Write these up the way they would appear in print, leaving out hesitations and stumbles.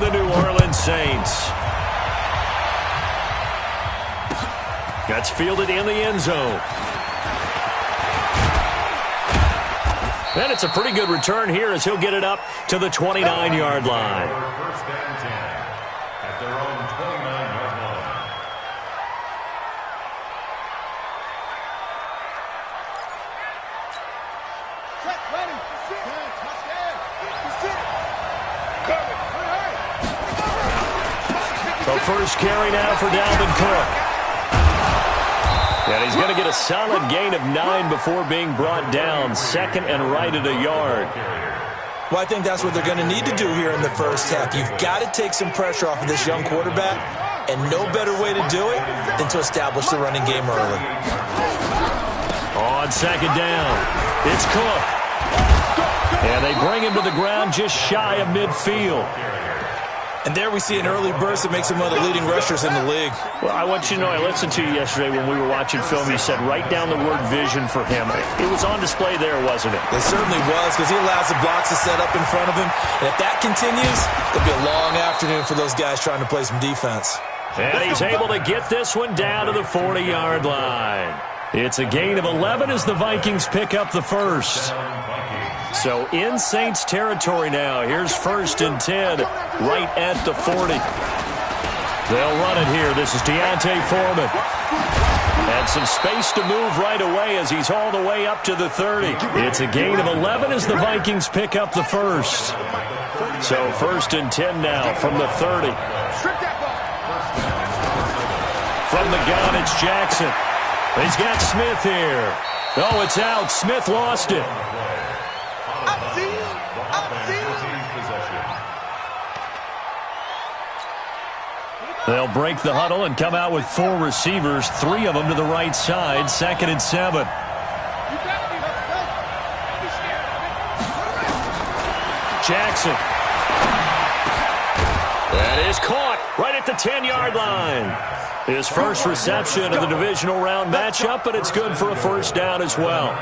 the New Orleans Saints. That's fielded in the end zone. And it's a pretty good return here as he'll get it up to the 29-yard line. First and 10 at their own 29-yard line. The first carry now for Dalvin Cook. And he's going to get a solid gain of 9 before being brought down. Second and right at a yard. Well, I think that's what they're going to need to do here in the first half. You've got to take some pressure off of this young quarterback, and no better way to do it than to establish the running game early. On second down, it's Cook. And they bring him to the ground just shy of midfield. And there we see an early burst that makes him one of the leading rushers in the league. Well, I want you to know, I listened to you yesterday when we were watching film. You said write down the word vision for him. It was on display there, wasn't it? It certainly was, because he allows the blocks to set up in front of him. And if that continues, it'll be a long afternoon for those guys trying to play some defense. And he's able to get this one down to the 40-yard line. It's a gain of 11 as the Vikings pick up the first. So in Saints territory now. Here's first and 10 right at the 40. They'll run it here. This is Deontay Foreman. And some space to move right away as he's all the way up to the 30. It's a gain of 11 as the Vikings pick up the first. So first and 10 now from the 30. From the gun, it's Jackson. He's got Smith here. Oh, it's out. Smith lost it. They'll break the huddle and come out with 4 receivers, 3 of them to the right side, second and 7. Jackson. That is caught right at the 10-yard line. His first reception of the divisional round matchup, but it's good for a first down as well.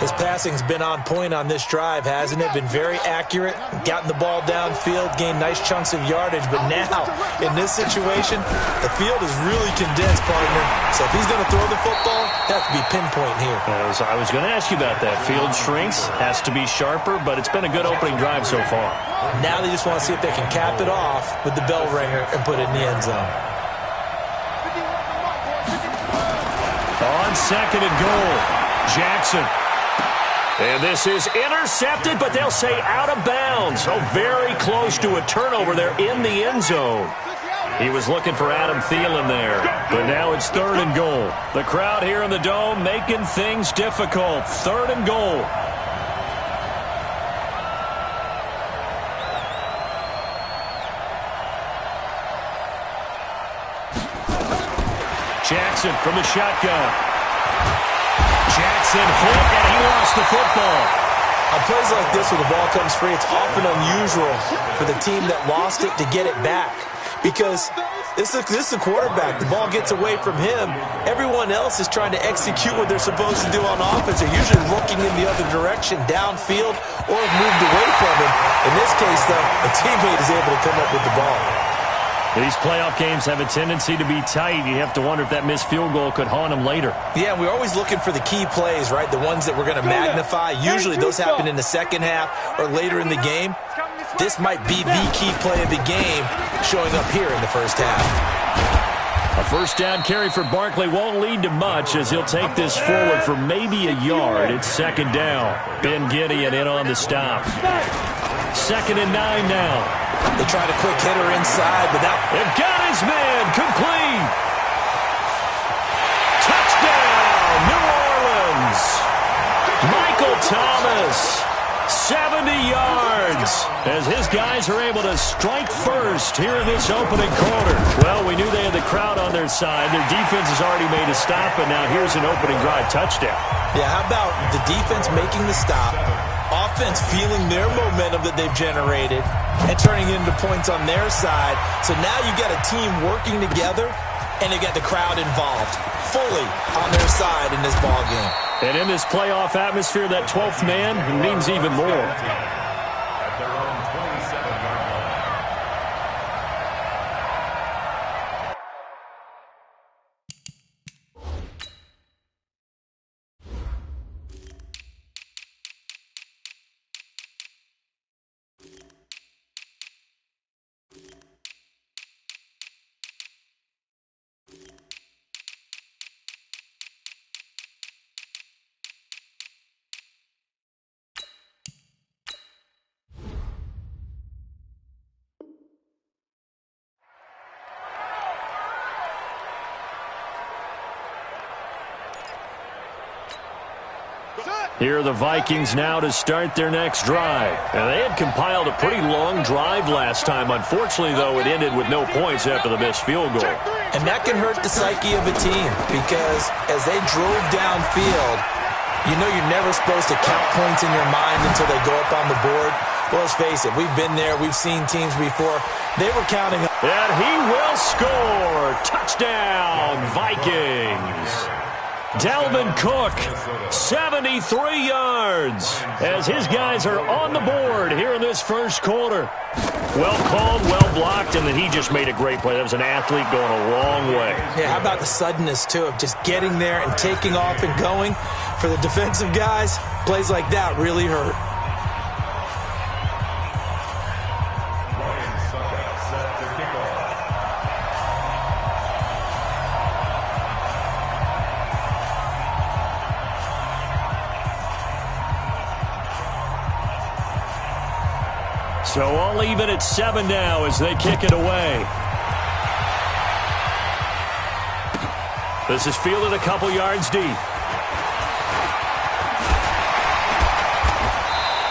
His passing's been on point on this drive, hasn't it? Been very accurate, gotten the ball downfield, gained nice chunks of yardage. But now, in this situation, the field is really condensed, partner. So if he's going to throw the football, it has to be pinpoint here. I was going to ask you about that. Field shrinks, has to be sharper, but it's been a good opening drive so far. Now they just want to see if they can cap it off with the bell ringer and put it in the end zone. On second and goal, Jackson. And this is intercepted, but they'll say out of bounds. Oh, very close to a turnover there in the end zone. He was looking for Adam Thielen there, but now it's third and goal. The crowd here in the Dome making things difficult. Third and goal. Jackson from the shotgun. Jackson hit, and he lost the football. On plays like this where the ball comes free, it's often unusual for the team that lost it to get it back. Because this is a quarterback. The ball gets away from him. Everyone else is trying to execute what they're supposed to do on offense. They're usually looking in the other direction, downfield, or have moved away from him. In this case, though, a teammate is able to come up with the ball. These playoff games have a tendency to be tight. You have to wonder if that missed field goal could haunt them later. Yeah, we're always looking for the key plays, right? The ones that we're going to magnify. Usually those happen in the second half or later in the game. This might be the key play of the game showing up here in the first half. A first down carry for Barkley won't lead to much as he'll take this forward for maybe a yard. It's second down. Ben Gideon in on the stop. Second and 9 now. They tried a quick hitter inside, but they've got his man complete. Touchdown, New Orleans. Michael Thomas, 70 yards, as his guys are able to strike first here in this opening quarter. Well, we knew they had the crowd on their side. Their defense has already made a stop, and now here's an opening drive touchdown. Yeah, how about the defense making the stop, offense feeling their momentum that they've generated, and turning it into points on their side. So now you've got a team working together, and they got the crowd involved fully on their side in this ball game. And in this playoff atmosphere, that 12th man means even more. Here are the Vikings now to start their next drive. And they had compiled a pretty long drive last time. Unfortunately, though, it ended with no points after the missed field goal. And that can hurt the psyche of a team because as they drove downfield, you know you're never supposed to count points in your mind until they go up on the board. Well, let's face it, we've been there. We've seen teams before. They were counting. And he will score. Touchdown, Vikings. Dalvin Cook, 73 yards, as his guys are on the board here in this first quarter. Well called, well blocked, and then he just made a great play. That was an athlete going a long way. Yeah, how about the suddenness, too, of just getting there and taking off and going? For the defensive guys, plays like that really hurt. So all even at 7 now as they kick it away. This is fielded a couple yards deep.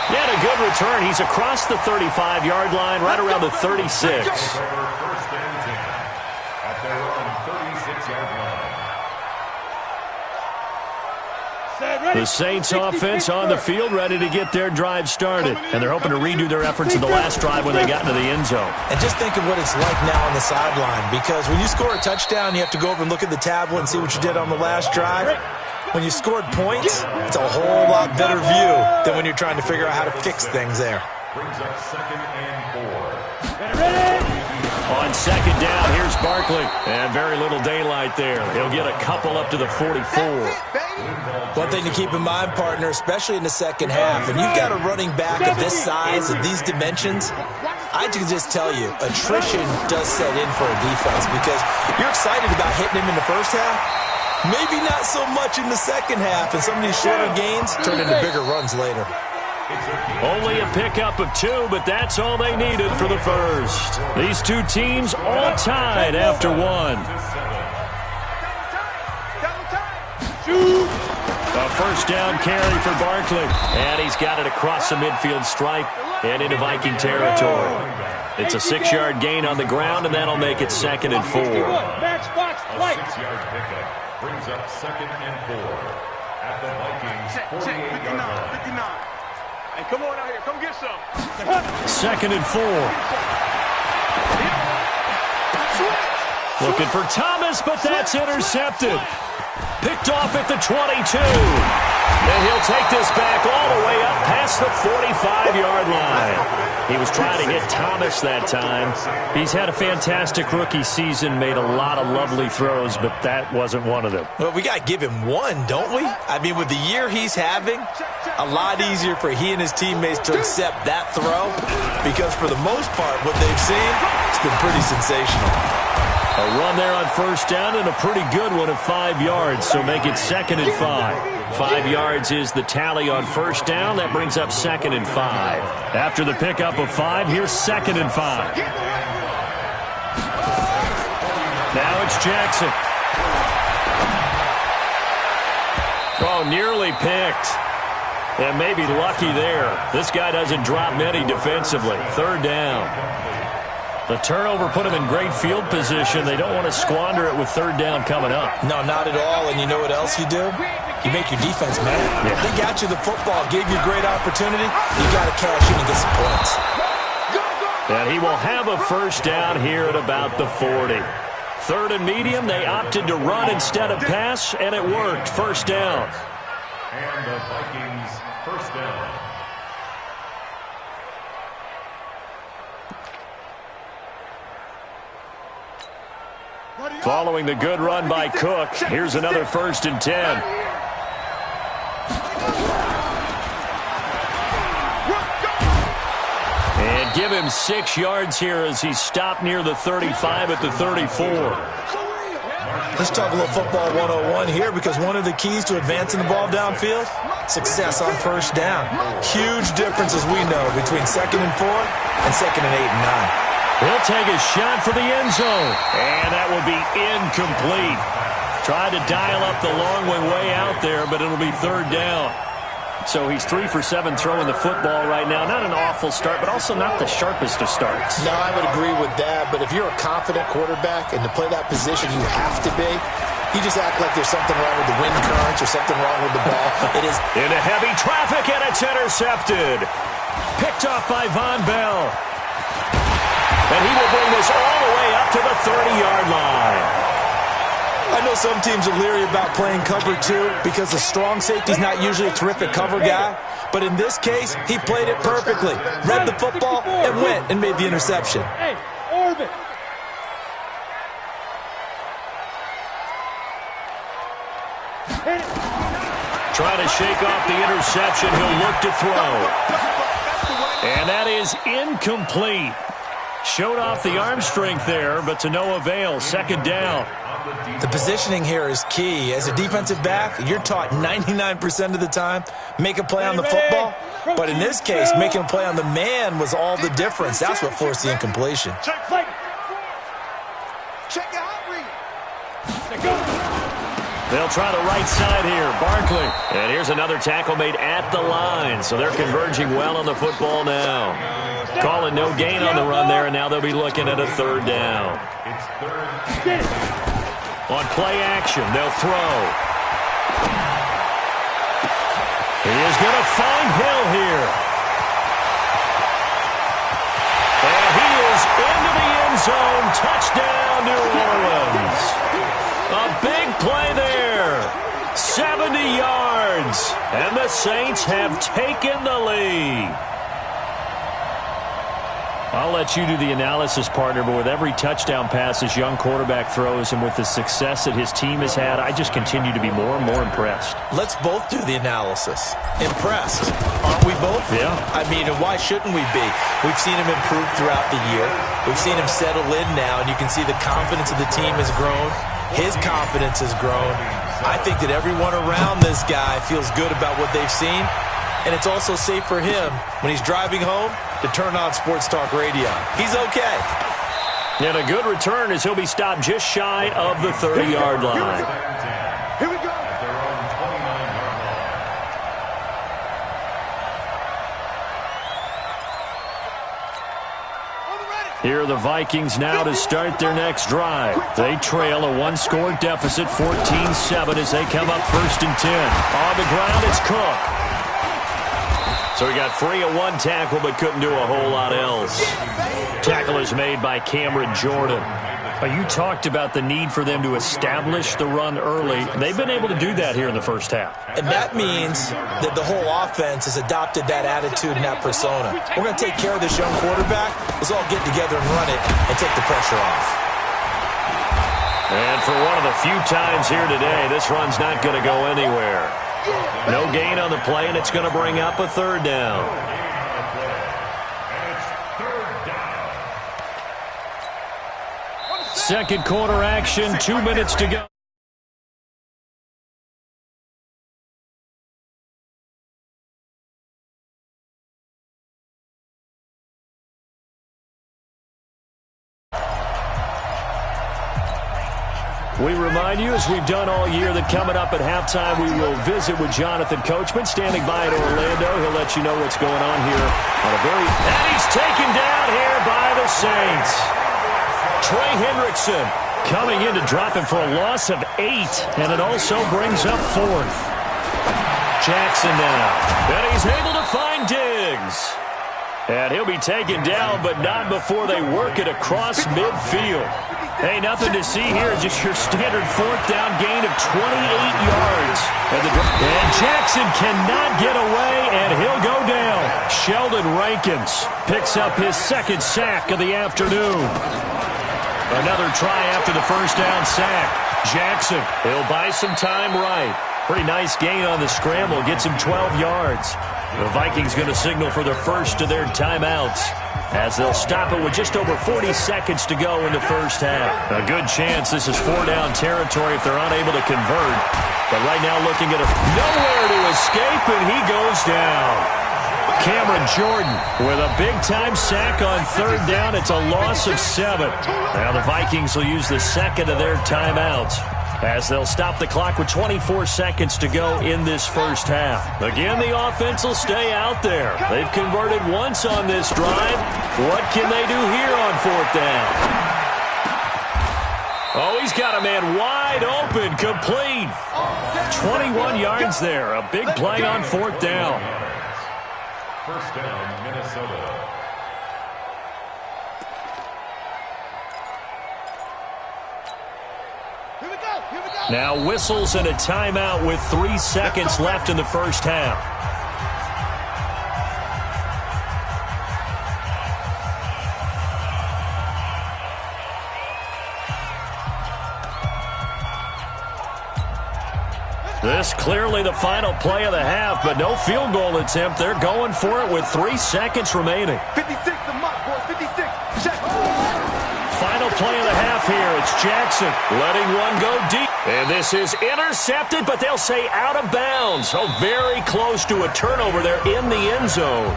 Yet a good return. He's across the 35-yard line, right around the 36. First and 10 at their own 36-yard line. The Saints offense on the field, ready to get their drive started. And they're hoping to redo their efforts in the last drive when they got into the end zone. And just think of what it's like now on the sideline, because when you score a touchdown, you have to go over and look at the tablet and see what you did on the last drive. When you scored points, it's a whole lot better view than when you're trying to figure out how to fix things there. Brings up 2nd and 4. On second down, here's Barkley. And very little daylight there. He'll get a couple up to the 44. One thing to keep in mind, partner, especially in the second half, and you've got a running back of this size, of these dimensions, I can just tell you, attrition does set in for a defense because you're excited about hitting him in the first half. Maybe not so much in the second half, and some of these shorter gains turn into bigger runs later. Only a pickup of 2, but that's all they needed for the first. These two teams all tied after 1. A first down carry for Barkley. And he's got it across the midfield stripe and into Viking territory. It's a 6-yard gain on the ground, and that'll make it 2nd and 4. A 6-yard pickup brings up 2nd and 4 at the Vikings 48-yard line. Hey, come on out here. Come get some. 2nd and 4. Looking for Thomas, but that's intercepted. Picked off at the 22. And he'll take this back all the way up past the 45-yard line. He was trying to hit Thomas that time. He's had a fantastic rookie season, made a lot of lovely throws, but that wasn't one of them. Well, we got to give him one, don't we? I mean, with the year he's having, a lot easier for he and his teammates to accept that throw because for the most part, what they've seen, it's been pretty sensational. A run there on first down and a pretty good one of 5 yards, so make it 2nd and 5. 5 yards is the tally on first down. That brings up 2nd and 5. After the pickup of 5, here's 2nd and 5. Now it's Jackson. Oh, nearly picked. And maybe lucky there. This guy doesn't drop many defensively. 3rd down. The turnover put him in great field position. They don't want to squander it with 3rd down coming up. No, not at all. And you know what else you do? You make your defense mad. Yeah. They got you the football, gave you a great opportunity. You got to cash in and get some points. And he will have a first down here at about the 40. 3rd and medium, they opted to run instead of pass, and it worked. First down. And the Vikings first down. Following the good run by Cook, here's another 1st and 10. And give him 6 yards here as he stopped near the 35 at the 34. Let's talk a little football 101 here because one of the keys to advancing the ball downfield, success on first down. Huge difference, as we know, between 2nd and 4 and 2nd and 8 and 9. He'll take a shot for the end zone. And that will be incomplete. Tried to dial up the long way out there, but it'll be 3rd down. So he's 3 for 7 throwing the football right now. Not an awful start, but also not the sharpest of starts. No, I would agree with that. But if you're a confident quarterback and to play that position, you have to be. You just act like there's something wrong with the wind currents or something wrong with the ball. It is into heavy traffic, and it's intercepted. Picked off by Von Bell. And he will bring this all the way up to the 30-yard line. I know some teams are leery about playing cover 2 because a strong safety is not usually a terrific cover guy. But in this case, he played it perfectly. Read the football and went and made the interception. Hey, Orbit. Trying to shake off the interception. He'll look to throw. And that is incomplete. Showed off the arm strength there, but to no avail. Second down. The positioning here is key. As a defensive back, you're taught 99% of the time, make a play on the football. But in this case, making a play on the man was all the difference. That's what forced the incompletion. Check your hot read. They'll try the right side here. Barkley. And here's another tackle made at the line. So they're converging well on the football now. Calling no gain on the run there, and now they'll be looking at a third down. On play action, they'll throw. He is going to find Hill here. And he is into the end zone. Touchdown, New Orleans. A big play there. 70 yards. And the Saints have taken the lead. I'll let you do the analysis, partner, but with every touchdown pass this young quarterback throws and with the success that his team has had, I just continue to be more and more impressed. Let's both do the analysis. Impressed. Aren't we both? Yeah. I mean, and why shouldn't we be? We've seen him improve throughout the year. We've seen him settle in now, and you can see the confidence of the team has grown. His confidence has grown. I think that everyone around this guy feels good about what they've seen, and it's also safe for him when he's driving home to turn on Sports Talk Radio. He's okay. And a good return as he'll be stopped just shy of the 30-yard line. Here we go. Here are the Vikings now to start their next drive. They trail a one-score deficit, 14-7, as they come up 1st and 10. On the ground, it's Cook. So he got free of one tackle but couldn't do a whole lot else. Tackle is made by Cameron Jordan. You talked about the need for them to establish the run early. They've been able to do that here in the first half. And that means that the whole offense has adopted that attitude and that persona. We're going to take care of this young quarterback. Let's all get together and run it and take the pressure off. And for one of the few times here today, this run's not going to go anywhere. No gain on the play, and it's going to bring up a third down. Second quarter action, 2 minutes to go. We remind you, as we've done all year, that coming up at halftime, we will visit with Jonathan Coachman, standing by in Orlando. He'll let you know what's going on here on a very... And he's taken down here by the Saints. Trey Hendrickson coming in to drop him for a loss of 8, and it also brings up 4th. Jackson now, and he's able to find Diggs. And he'll be taken down, but not before they work it across midfield. Hey, nothing to see here, just your standard 4th down gain of 28 yards. And Jackson cannot get away, and he'll go down. Sheldon Rankins picks up his 2nd sack of the afternoon. Another try after the first down sack. Jackson, he'll buy some time right. Pretty nice gain on the scramble, gets him 12 yards. The Vikings going to signal for the first of their timeouts, as they'll stop it with just over 40 seconds to go in the first half. A good chance this is 4-down territory if they're unable to convert. But right now looking at nowhere to escape, and he goes down. Cameron Jordan with a big-time sack on 3rd down. It's a loss of 7. Now the Vikings will use the 2nd of their timeouts. as they'll stop the clock with 24 seconds to go in this first half. Again, the offense will stay out there. They've converted once on this drive. What can they do here on fourth down? Oh, he's got a man wide open, complete. 21 yards there. A big play on fourth down. First down, Minnesota. Now whistles and a timeout with 3 seconds left in the first half. This clearly the final play of the half, but no field goal attempt. They're going for it with 3 seconds remaining. 56 to Mott, boys. 56. Check. Final play of the half here. It's Jackson letting one go deep. And this is intercepted, but they'll say out of bounds. So very close to a turnover there in the end zone.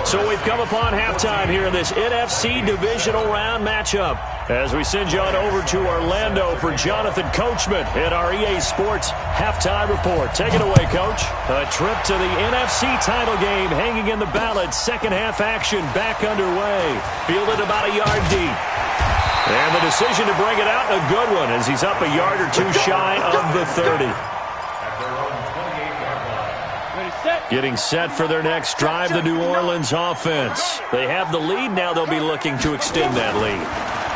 So we've come upon halftime here in this NFC divisional round matchup. As we send you on over to Orlando for Jonathan Coachman at our EA Sports halftime report. Take it away, Coach. A trip to the NFC title game hanging in the balance. Second half action back underway. Fielded about a yard deep. And the decision to bring it out, a good one, as he's up a yard or two shy of the 30. Getting set for their next drive, the New Orleans offense. They have the lead. Now they'll be looking to extend that lead.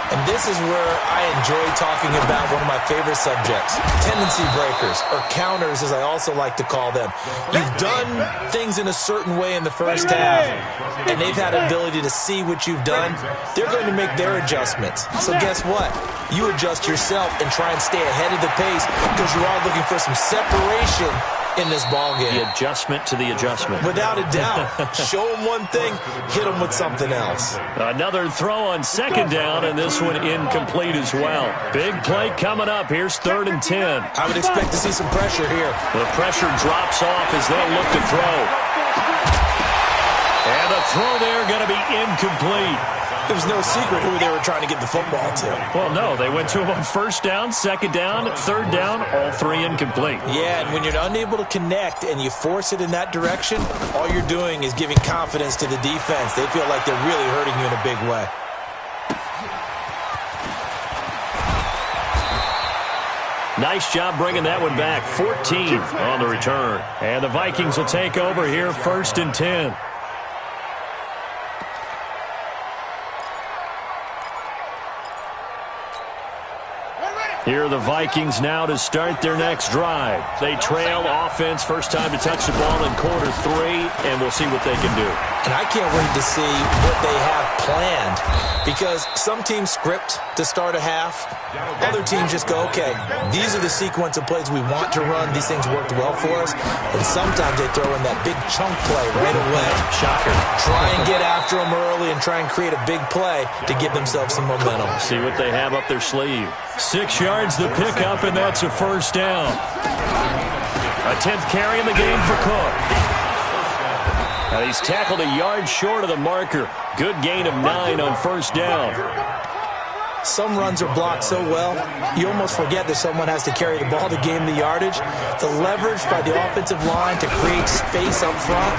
And this is where I enjoy talking about one of my favorite subjects, tendency breakers, or counters as I also like to call them. You've done things in a certain way in the first half, and they've had an ability to see what you've done. They're going to make their adjustments. So guess what? You adjust yourself and try and stay ahead of the pace because you're all looking for some separation in this ball game. The adjustment to the adjustment. Without a doubt. Show them one thing, hit them with something else. Another throw on second down, and this one incomplete as well. Big play coming up. Here's 3rd and 10. I would expect to see some pressure here. The pressure drops off as they'll look to throw. And the throw there going to be incomplete. It was no secret who they were trying to get the football to. Well, no, they went to him on first down, second down, third down, all 3 incomplete. Yeah, and when you're unable to connect and you force it in that direction, all you're doing is giving confidence to the defense. They feel like they're really hurting you in a big way. Nice job bringing that one back. 14 on the return. And the Vikings will take over here, 1st and 10. Here are the Vikings now to start their next drive. They trail offense, first time to touch the ball in quarter 3, and we'll see what they can do. And I can't wait to see what they have planned, because some teams script to start a half. Other teams just go, okay, these are the sequence of plays we want to run. These things worked well for us. And sometimes they throw in that big chunk play right away. Shocker. Try and get after them early and try and create a big play to give themselves some momentum. See what they have up their sleeve. 6 yards the pickup, and that's a first down. A 10th carry in the game for Cook. Now he's tackled a yard short of the marker. Good gain of 9 on first down. Some runs are blocked so well, you almost forget that someone has to carry the ball to gain the yardage. The leverage by the offensive line to create space up front,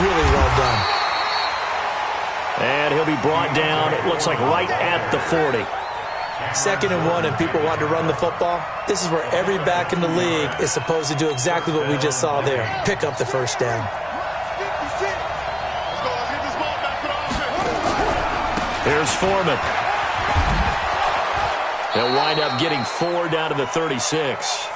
really well done. And he'll be brought down, it looks like right at the 40. 2nd and 1, and people want to run the football. This is where every back in the league is supposed to do exactly what we just saw there. Pick up the first down. Here's Foreman. They'll wind up getting 4 down to the 36.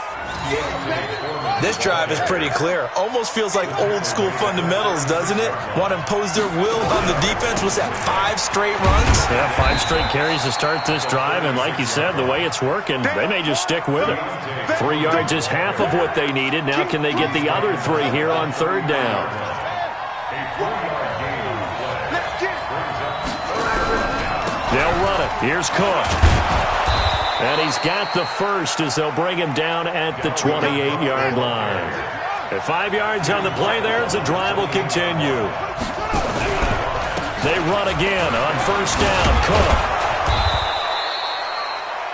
This drive is pretty clear. Almost feels like old school fundamentals, doesn't it? Want to impose their will on the defense. Was that 5 straight runs? Yeah, 5 straight carries to start this drive, and like you said, the way it's working, they may just stick with it. 3 yards is half of what they needed. Now can they get the other 3 here on 3rd down? They'll run it. Here's Cook. And he's got the first as they'll bring him down at the 28-yard line. At 5 yards on the play there as the drive will continue. They run again on first down. Cook.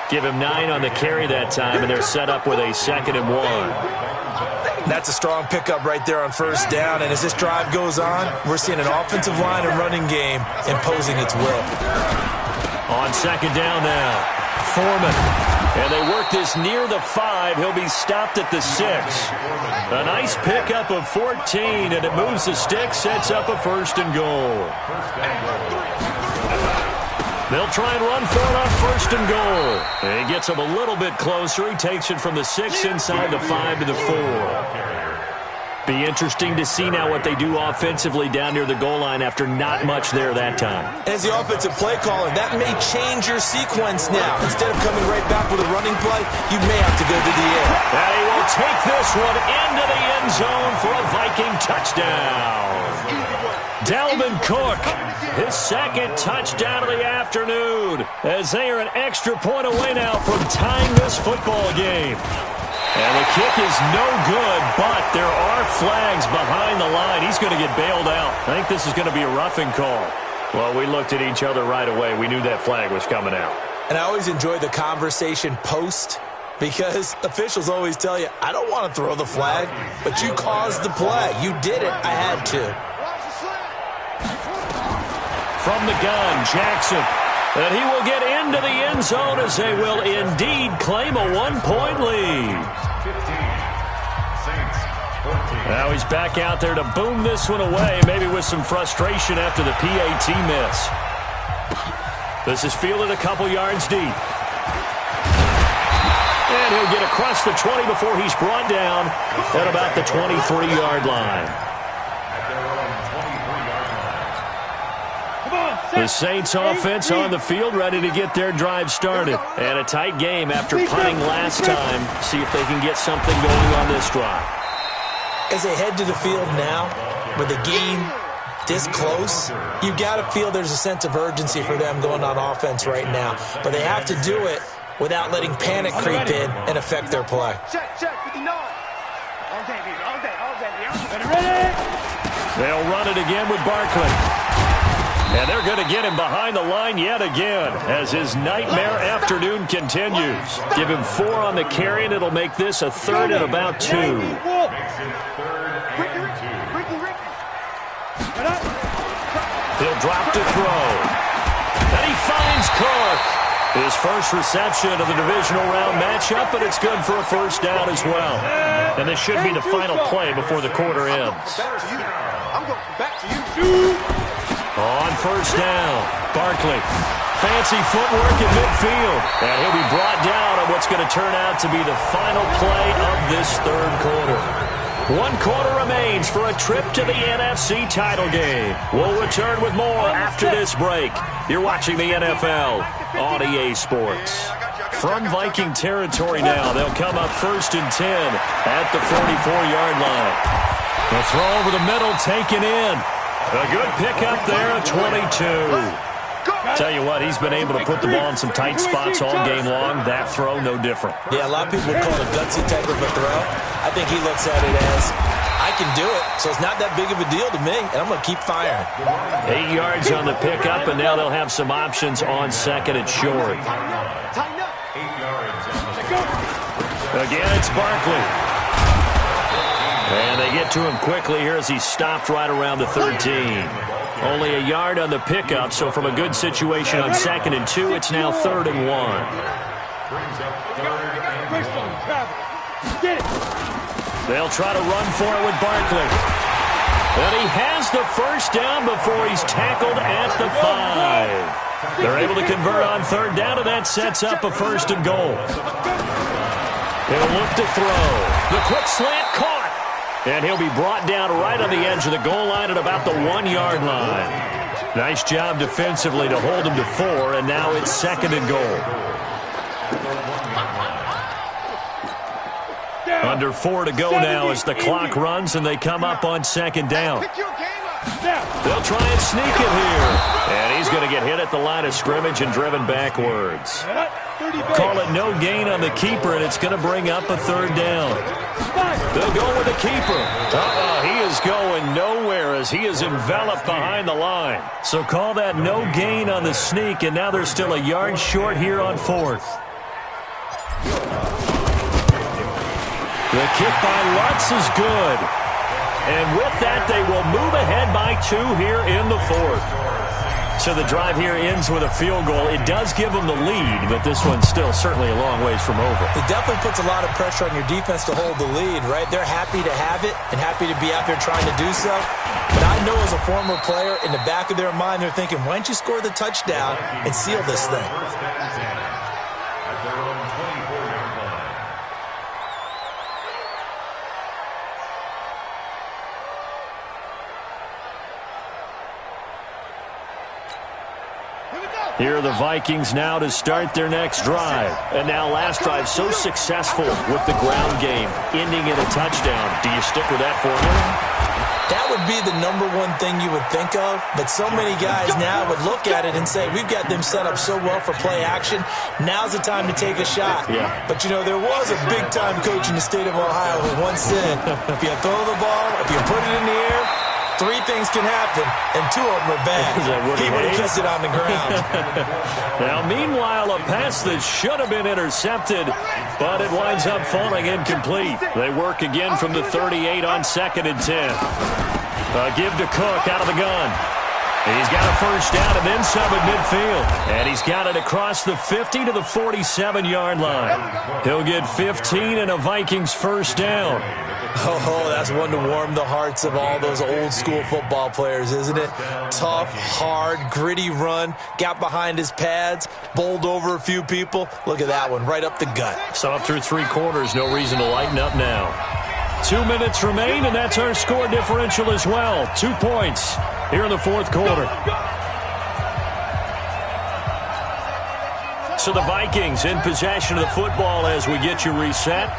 Give him 9 on the carry that time, and they're set up with a 2nd and 1. That's a strong pickup right there on first down, and as this drive goes on, we're seeing an offensive line and running game imposing its will. On 2nd down now, Foreman. And they work this near the 5. He'll be stopped at the 6. A nice pickup of 14, and it moves the stick, sets up a 1st and goal. They'll try and run for it on 1st and goal. And he gets him a little bit closer. He takes it from the 6 inside the 5 to the 4. Be interesting to see now what they do offensively down near the goal line after not much there that time. As the offensive play caller, that may change your sequence now. Instead of coming right back with a running play, you may have to go to the air. And he will take this one into the end zone for a Viking touchdown. Dalvin Cook, his 2nd touchdown of the afternoon, as they are an extra point away now from tying this football game. And the kick is no good, but there are flags behind the line. He's going to get bailed out. I think this is going to be a roughing call. Well, we looked at each other right away. We knew that flag was coming out. And I always enjoy the conversation post, because officials always tell you, I don't want to throw the flag, but you caused the play. You did it. I had to. From the gun, Jackson. And he will get into the end zone as they will indeed claim a 1-point lead. 15, Saints, 14. Now he's back out there to boom this one away, maybe with some frustration after the PAT miss. This is fielded a couple yards deep. And he'll get across the 20 before he's brought down at about the 23-yard line. The Saints offense on the field ready to get their drive started. And a tight game after punting last time. See if they can get something going on this drive. As they head to the field now, with the game this close, you got to feel there's a sense of urgency for them going on offense right now. But they have to do it without letting panic creep in and affect their play. Check, 59. All day, ready? They'll run it again with Barkley. And they're going to get him behind the line yet again as his nightmare afternoon continues. Give him 4 on the carry, and it'll make this a 3rd and about 2. Makes it 3rd and 2. He'll drop to throw. And he finds Cook. His first reception of the divisional round matchup, but it's good for a 1st down as well. And this should be the final play before the quarter ends. I'm going back to you. On 1st down, Barkley. Fancy footwork in midfield. And he'll be brought down on what's going to turn out to be the final play of this 3rd quarter. 1 quarter remains for a trip to the NFC title game. We'll return with more after this break. You're watching the NFL on EA Sports. From Viking territory now, they'll come up 1st and 10 at the 44-yard line. The throw over the middle taken in. A good pickup there at 22. Tell you what, he's been able to put the ball in some tight spots all game long. That throw, no different. Yeah, a lot of people would call it a gutsy type of a throw. I think he looks at it as, I can do it, so it's not that big of a deal to me, and I'm going to keep firing. 8 yards on the pickup, and now they'll have some options on 2nd and short. 8 yards on the Again, it's Barkley. And they get to him quickly here as he's stopped right around the 13. Only a yard on the pickup, so from a good situation on 2nd and 2, it's now 3rd and 1. brings up 3rd and 2. They'll try to run for it with Barkley. And he has the 1st down before he's tackled at the 5. They're able to convert on 3rd down, and that sets up a 1st and goal. He'll look to throw. The quick slant caught. And he'll be brought down right on the edge of the goal line at about the 1-yard line. Nice job defensively to hold him to 4, and now it's 2nd and goal. Under 4 to go now as the clock runs, and they come up on 2nd down. They'll try and sneak it here. And he's going to get hit at the line of scrimmage and driven backwards. Call it no gain on the keeper, and it's going to bring up a 3rd down. They'll go with the keeper. He is going nowhere as he is enveloped behind the line. So call that no gain on the sneak, and now they're still a yard short here on 4th. The kick by Lutz is good. And with that, they will move ahead by 2 here in the 4th. So the drive here ends with a field goal. It does give them the lead, but this one's still certainly a long ways from over. It definitely puts a lot of pressure on your defense to hold the lead, right? They're happy to have it and happy to be out there trying to do so. But I know as a former player, in the back of their mind, they're thinking, why don't you score the touchdown and seal this thing? At their own 24-yard line. Here are the Vikings now to start their next drive. And now last drive so successful with the ground game, ending in a touchdown. Do you stick with that formula? That would be the number one thing you would think of, but so many guys now would look at it and say, we've got them set up so well for play action, now's the time to take a shot. Yeah. But, you know, there was a big-time coach in the state of Ohio who once said, if you throw the ball, if you put it in the air, 3 things can happen, and 2 of them are bad. He would have kept it on the ground. Now, meanwhile, a pass that should have been intercepted, but it winds up falling incomplete. They work again from the 38 on 2nd and 10. Give to Cook out of the gun. He's got a first down and then some at midfield. And he's got it across the 50 to the 47-yard line. He'll get 15 and a Vikings first down. Oh, that's one to warm the hearts of all those old-school football players, isn't it? Tough, hard, gritty run, got behind his pads, bowled over a few people. Look at that one, right up the gut. So up through 3 quarters, no reason to lighten up now. 2 minutes remain, and that's our score differential as well. 2 points here in the 4th quarter. So the Vikings in possession of the football as we get you reset.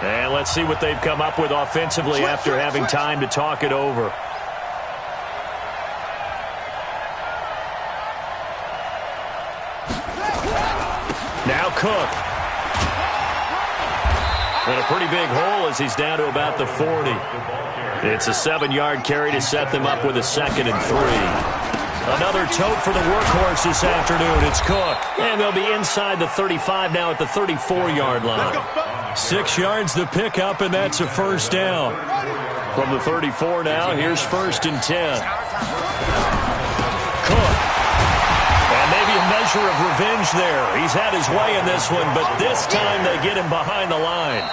And let's see what they've come up with offensively after having time to talk it over. Now Cook. And a pretty big hole as he's down to about the 40. It's a 7-yard carry to set them up with a 2nd and 3. Another tote for the workhorse this afternoon. It's Cook. And they'll be inside the 35 now at the 34-yard line. 6 yards the pickup, and that's a first down. From the 34 now, here's 1st and 10. Cook. And maybe a measure of revenge there. He's had his way in this one, but this time they get him behind the line.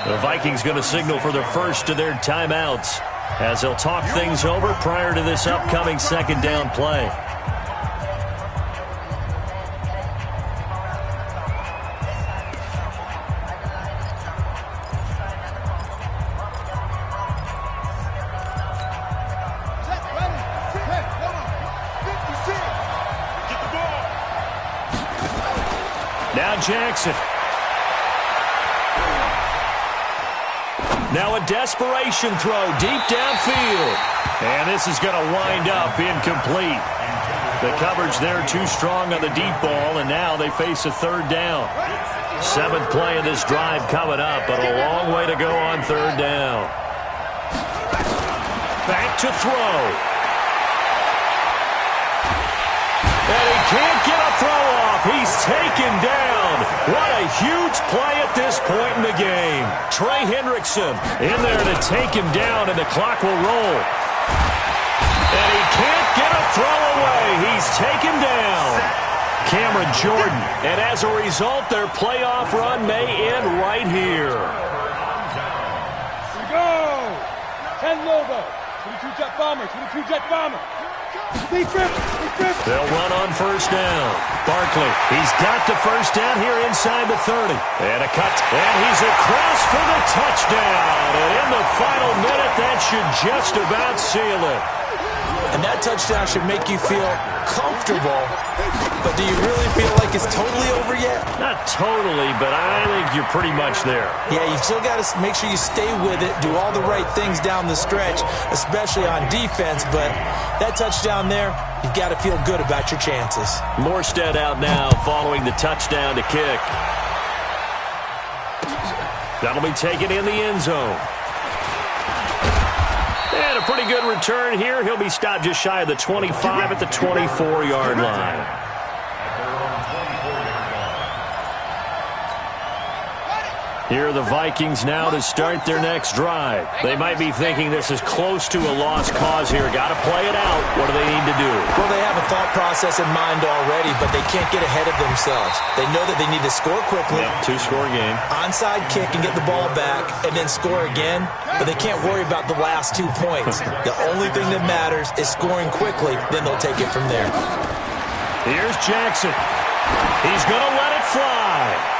The Vikings going to signal for the first of their timeouts as they'll talk things over prior to this upcoming 2nd down play. Now Jackson. Now a desperation throw deep downfield. And this is going to wind up incomplete. The coverage there too strong on the deep ball, and now they face a 3rd down. 7th play of this drive coming up, but a long way to go on 3rd down. Back to throw. And he can't get a throw off. He's taken down. What a huge play at this point in the game. Trey Hendrickson in there to take him down, and the clock will roll. And he can't get a throw away. He's taken down. Cameron Jordan. And as a result, their playoff run may end right here. Here we go. 10 Lobo. 22 jet bomber. 22 jet bomber. Big rip. They'll run on first down. Barkley, he's got the first down here inside the 30. And a cut. And he's across for the touchdown. And in the final minute, that should just about seal it. And that touchdown should make you feel comfortable. But do you really feel like it's totally over yet? Not totally, but I think you're pretty much there. Yeah, you still got to make sure you stay with it, do all the right things down the stretch, especially on defense. But that touchdown there, you've got to feel good about your chances. Morstead out now following the touchdown to kick. That'll be taken in the end zone. And a pretty good return here. He'll be stopped just shy of the 25 at the 24-yard line. Here are the Vikings now to start their next drive. They might be thinking this is close to a lost cause here. Got to play it out. What do they need to do? Well, they have a thought process in mind already, but they can't get ahead of themselves. They know that they need to score quickly. Yep, two-score game. Onside kick and get the ball back and then score again, but they can't worry about the last 2 points. The only thing that matters is scoring quickly, then they'll take it from there. Here's Jackson. He's going to let it fly.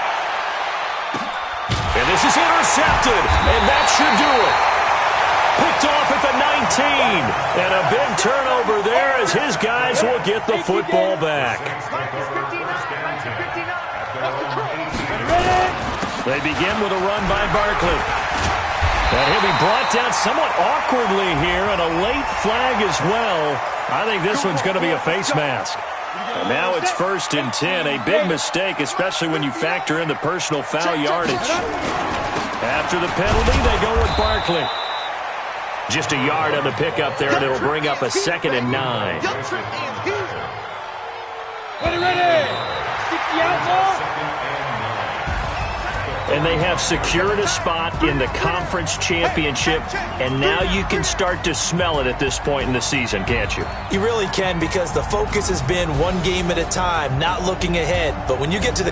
And this is intercepted, and that should do it. Picked off at the 19, and a big turnover there as his guys will get the football back. They begin with a run by Barkley. And he'll be brought down somewhat awkwardly here, and a late flag as well. I think this one's going to be a face mask. And now it's 1st and 10, a big mistake, especially when you factor in the personal foul yardage. After the penalty, they go with Barkley. Just a yard on the pickup there, and it'll bring up a 2nd and 9. Ready. 60 out, And they have secured a spot in the conference championship, and now you can start to smell it at this point in the season, can't you? You really can, because the focus has been one game at a time, not looking ahead. But when you get to the